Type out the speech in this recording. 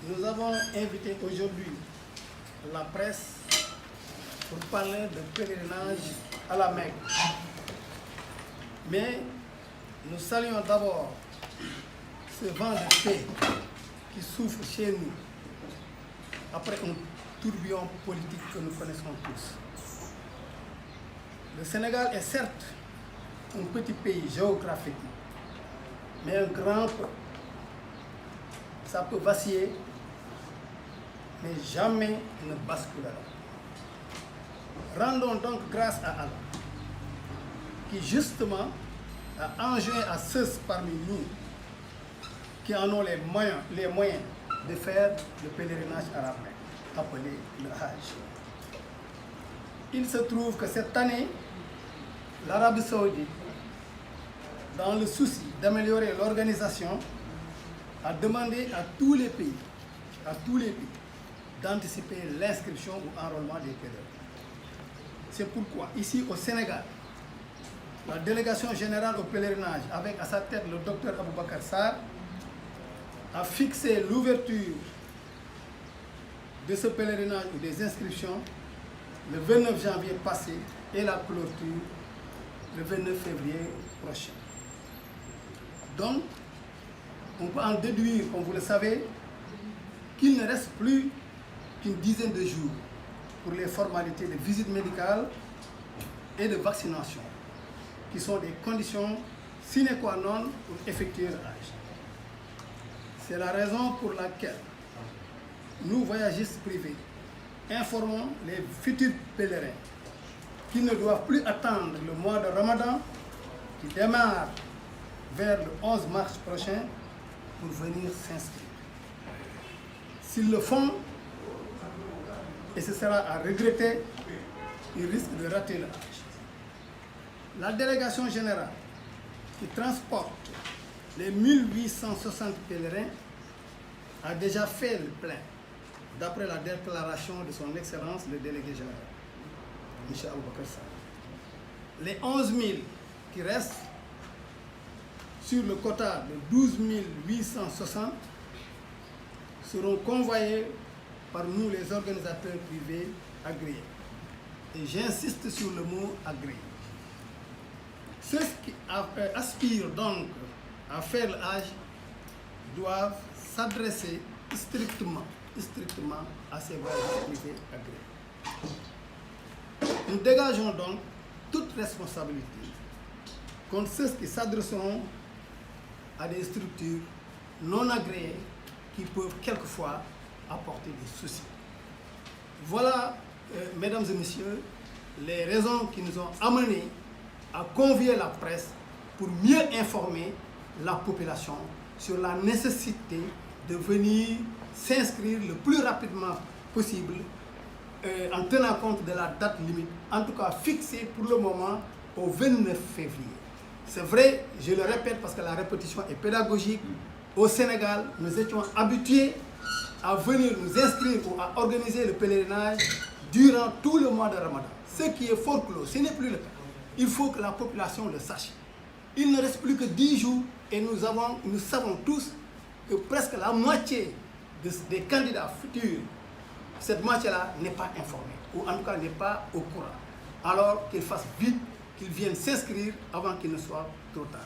Nous avons invité aujourd'hui la presse pour parler de pèlerinage à la Mecque. Mais nous saluons d'abord ce vent de paix qui souffle chez nous après un tourbillon politique que nous connaissons tous. Le Sénégal est certes un petit pays géographiquement, mais un grand peuple. Ça peut vaciller, mais jamais ne basculera. Rendons donc grâce à Allah, qui justement a enjoint à ceux parmi nous qui en ont les moyens de faire le pèlerinage à la Mecque, appelé le Hajj. Il se trouve que cette année, l'Arabie Saoudite, dans le souci d'améliorer l'organisation, a demandé à tous les pays, d'anticiper l'inscription ou enrôlement des pèlerins. C'est pourquoi, ici au Sénégal, la délégation générale au pèlerinage, avec à sa tête le docteur Aboubacar Sarr, a fixé l'ouverture de ce pèlerinage ou des inscriptions le 29 janvier passé et la clôture le 29 février prochain. Donc, on peut en déduire, comme vous le savez, qu'il ne reste plus qu'une dizaine de jours pour les formalités de visite médicale et de vaccination, qui sont des conditions sine qua non pour effectuer le Hajj. C'est la raison pour laquelle nous, voyagistes privés, informons les futurs pèlerins qu'ils ne doivent plus attendre le mois de Ramadan, qui démarre vers le 11 mars prochain, pour venir s'inscrire. S'ils le font, et ce sera à regretter, ils risquent de rater le Hajj. La délégation générale qui transporte les 1860 pèlerins a déjà fait le plein, d'après la déclaration de son Excellence le délégué général, M. Aboubacar Sarr. Les 11 000 qui restent sur le quota de 12 860 seront convoyés par nous les organisateurs privés agréés. Et j'insiste sur le mot agréé. Ceux qui aspirent donc à faire le Hajj doivent s'adresser strictement à ces voyageurs privés agréés. Nous dégageons donc toute responsabilité contre ceux qui s'adresseront à des structures non agréées qui peuvent quelquefois apporter des soucis. Voilà, mesdames et messieurs, les raisons qui nous ont amenés à convier la presse pour mieux informer la population sur la nécessité de venir s'inscrire le plus rapidement possible en tenant compte de la date limite, en tout cas fixée pour le moment au 29 février. C'est vrai, je le répète parce que la répétition est pédagogique. Au Sénégal, nous étions habitués à venir nous inscrire ou à organiser le pèlerinage durant tout le mois de Ramadan. Ce qui est folklore, ce n'est plus le cas. Il faut que la population le sache. Il ne reste plus que 10 jours et nous savons tous que presque la moitié des candidats futurs, cette moitié-là n'est pas informée, ou en tout cas n'est pas au courant. Alors qu'ils fassent vite, qu'ils viennent s'inscrire avant qu'il ne soit trop tard.